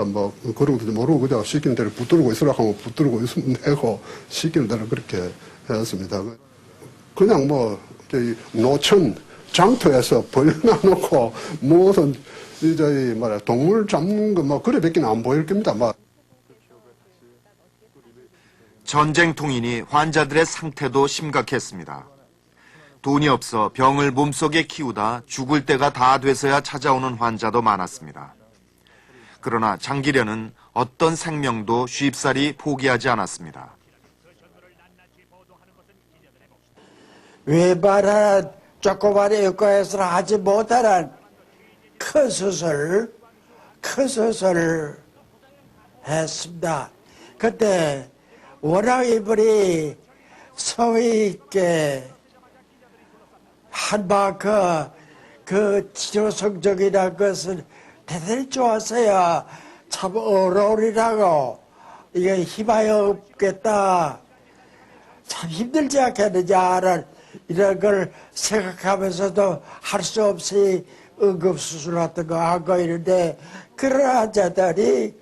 그러니까 뭐 그런 것도 모르고 그냥 시키는 대로 붙들고 있으라고 하면 붙들고 있으면 되고 시키는 대로 그렇게 했습니다. 그냥 뭐 저희 노천 장터에서 벌려놔놓고 무슨 이제 뭐야 동물 잡는 거 뭐 그래밖에 안 보일 겁니다. 뭐. 전쟁통이니 환자들의 상태도 심각했습니다. 돈이 없어 병을 몸속에 키우다 죽을 때가 다 돼서야 찾아오는 환자도 많았습니다. 그러나 장기련은 어떤 생명도 쉽사리 포기하지 않았습니다. 외발 하나 조그만 외과에서 하지 못하는 큰 수술 했습니다. 그때 워낙 이분이 성의 있게 한만큼 그 치료 성적이라는 것은 대단히 좋았어요. 참 어려우리라고 이게 희망이 없겠다. 참 힘들지 않겠느냐는 이런 걸 생각하면서도 할 수 없이 응급수술 같은 거 하고 있는데 그런 환자들이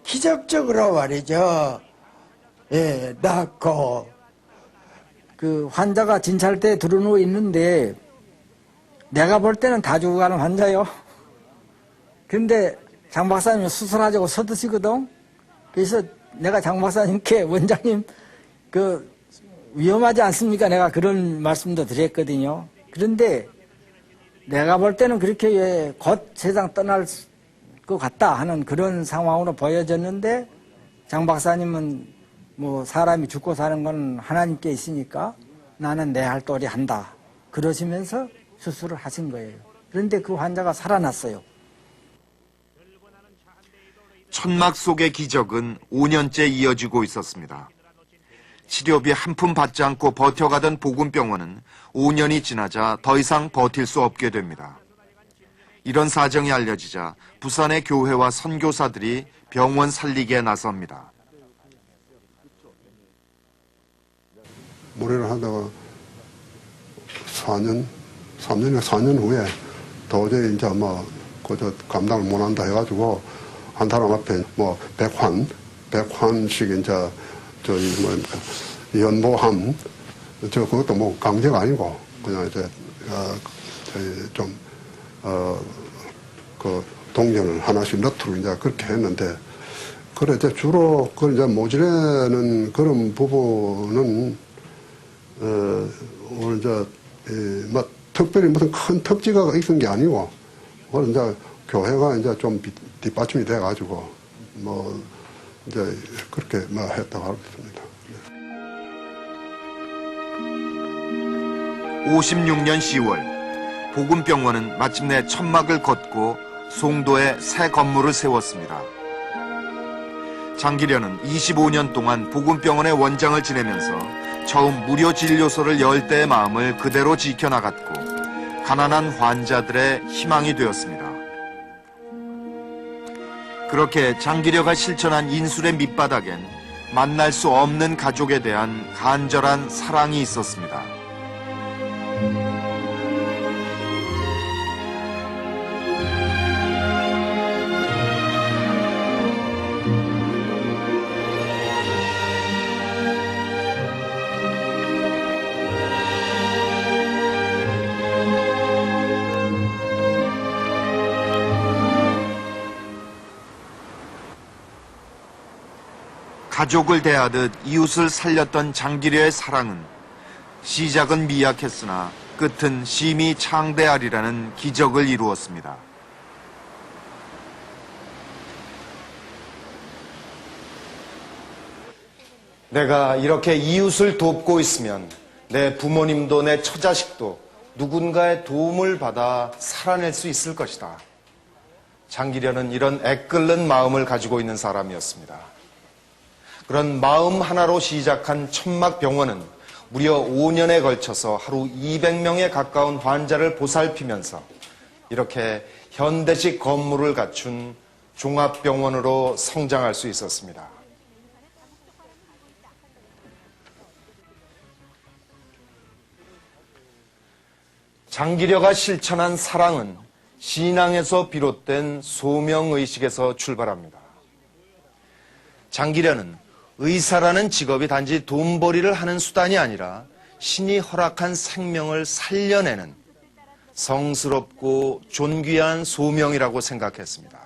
기적적으로 말이죠. 예, 낫고. 그 환자가 진찰대에 들어누워 있는데 내가 볼 때는 다 죽어가는 환자요. 근데 장 박사님은 수술하자고 서두시거든. 그래서 내가 장 박사님께 원장님 그 위험하지 않습니까? 내가 그런 말씀도 드렸거든요. 그런데 내가 볼 때는 그렇게 곧 세상 떠날 것 같다 하는 그런 상황으로 보여졌는데 장 박사님은 뭐 사람이 죽고 사는 건 하나님께 있으니까 나는 내 할 도리 한다. 그러시면서 수술을 하신 거예요. 그런데 그 환자가 살아났어요. 천막 속의 기적은 5년째 이어지고 있었습니다. 치료비 한 푼 받지 않고 버텨가던 복음병원은 5년이 지나자 더 이상 버틸 수 없게 됩니다. 이런 사정이 알려지자 부산의 교회와 선교사들이 병원 살리기에 나섭니다. 무리를 하다가 3년인가 4년 후에 도저히 이제 뭐 그저 감당을 못한다 해가지고 한 사람 앞에 뭐 100환씩 이제 저희 뭡니까 연보함 그것도 뭐 강제가 아니고 그냥 이제 저희 좀 그 동전을 하나씩 넣도록 이제 그렇게 했는데 그래 이제 주로 그 이제 모질에는 그런 부분은 오늘 뭐 특별히 무슨 큰 특지가 있은 게 아니고 오늘 이제 교회가 이제 좀 뒷받침이 돼가지고 뭐 이제 그렇게 뭐 했다고 하겠습니다. 56년 10월 복음병원은 마침내 천막을 걷고 송도에 새 건물을 세웠습니다. 장기련은 25년 동안 복음병원의 원장을 지내면서 처음 무료 진료소를 열 때의 마음을 그대로 지켜나갔고 가난한 환자들의 희망이 되었습니다. 그렇게 장기려가 실천한 인술의 밑바닥엔 만날 수 없는 가족에 대한 간절한 사랑이 있었습니다. 가족을 대하듯 이웃을 살렸던 장기려의 사랑은 시작은 미약했으나 끝은 심히 창대하리라는 기적을 이루었습니다. 내가 이렇게 이웃을 돕고 있으면 내 부모님도 내 처자식도 누군가의 도움을 받아 살아낼 수 있을 것이다. 장기려는 이런 애끓는 마음을 가지고 있는 사람이었습니다. 그런 마음 하나로 시작한 천막병원은 무려 5년에 걸쳐서 하루 200명에 가까운 환자를 보살피면서 이렇게 현대식 건물을 갖춘 종합병원으로 성장할 수 있었습니다. 장기려가 실천한 사랑은 신앙에서 비롯된 소명의식에서 출발합니다. 장기련은 의사라는 직업이 단지 돈벌이를 하는 수단이 아니라 신이 허락한 생명을 살려내는 성스럽고 존귀한 소명이라고 생각했습니다.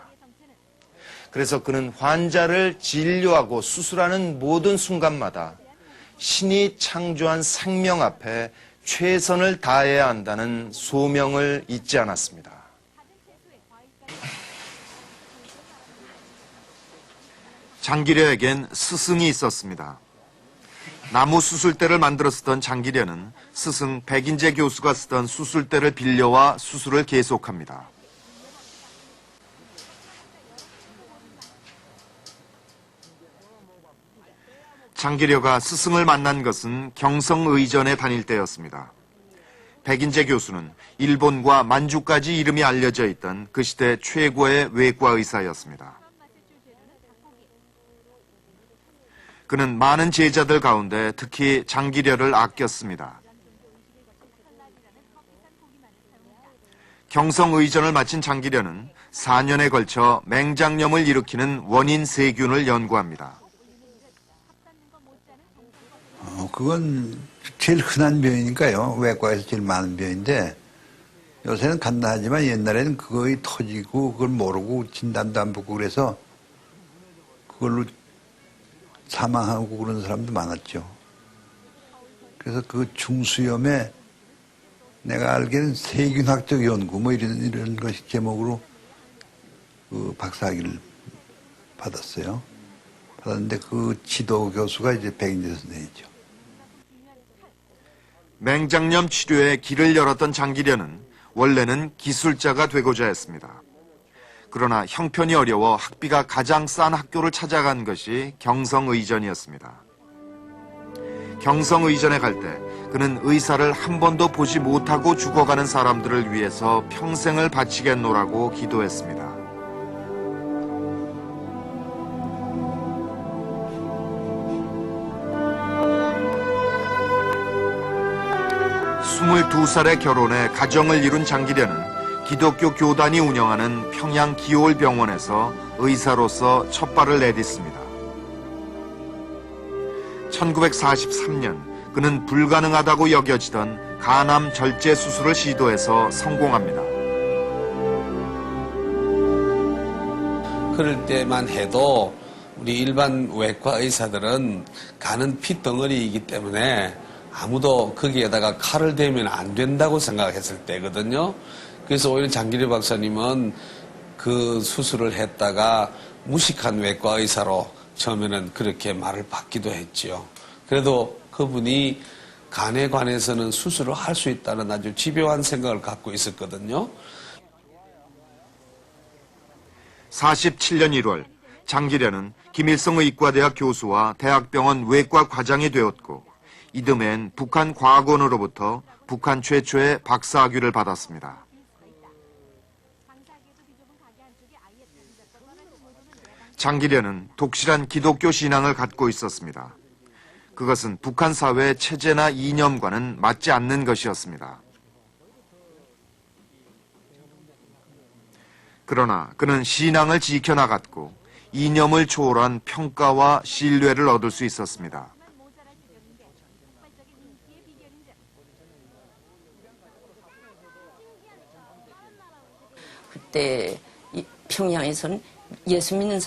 그래서 그는 환자를 진료하고 수술하는 모든 순간마다 신이 창조한 생명 앞에 최선을 다해야 한다는 소명을 잊지 않았습니다. 장기려에겐 스승이 있었습니다. 나무 수술대를 만들어 쓰던 장기려는 스승 백인재 교수가 쓰던 수술대를 빌려와 수술을 계속합니다. 장기려가 스승을 만난 것은 경성의전에 다닐 때였습니다. 백인재 교수는 일본과 만주까지 이름이 알려져 있던 그 시대 최고의 외과 의사였습니다. 그는 많은 제자들 가운데 특히 장기려를 아꼈습니다. 경성의전을 마친 장기려는 4년에 걸쳐 맹장염을 일으키는 원인 세균을 연구합니다. 그건 제일 흔한 병이니까요. 외과에서 제일 많은 병인데 요새는 간단하지만 옛날에는 그거이 터지고 그걸 모르고 진단도 안 받고 그래서 그걸로 사망하고 그런 사람도 많았죠. 그래서 그 중수염에 내가 알기에는 세균학적 연구 뭐 이런 것이 제목으로 그 박사학위를 받았는데 그 지도 교수가 이제 백인재 선생이죠. 맹장염 치료에 길을 열었던 장기려는 원래는 기술자가 되고자 했습니다. 그러나 형편이 어려워 학비가 가장 싼 학교를 찾아간 것이 경성의전이었습니다. 경성의전에 갈 때 그는 의사를 한 번도 보지 못하고 죽어가는 사람들을 위해서 평생을 바치겠노라고 기도했습니다. 스물두 살에 결혼해 가정을 이룬 장기려는 기독교 교단이 운영하는 평양 기올병원에서 의사로서 첫 발을 내딛습니다. 1943년 그는 불가능하다고 여겨지던 간암 절제 수술을 시도해서 성공합니다. 그럴 때만 해도 우리 일반 외과 의사들은 간은 핏덩어리이기 때문에 아무도 거기에다가 칼을 대면 안 된다고 생각했을 때거든요. 그래서 오히려 장기려 박사님은 그 수술을 했다가 무식한 외과 의사로 처음에는 그렇게 말을 받기도 했지요. 그래도 그분이 간에 관해서는 수술을 할 수 있다는 아주 집요한 생각을 갖고 있었거든요. 47년 1월 장기려는 김일성 의과대학 교수와 대학병원 외과 과장이 되었고 이듬해엔 북한 과학원으로부터 북한 최초의 박사학위를 받았습니다. 장기려는 독실한 기독교 신앙을 갖고 있었습니다. 그것은 북한 사회의 체제나 이념과는 맞지 않는 것이었습니다. 그러나 그는 신앙을 지켜나갔고 이념을 초월한 평가와 신뢰를 얻을 수 있었습니다. 그때 평양에서는 예수 믿는 사람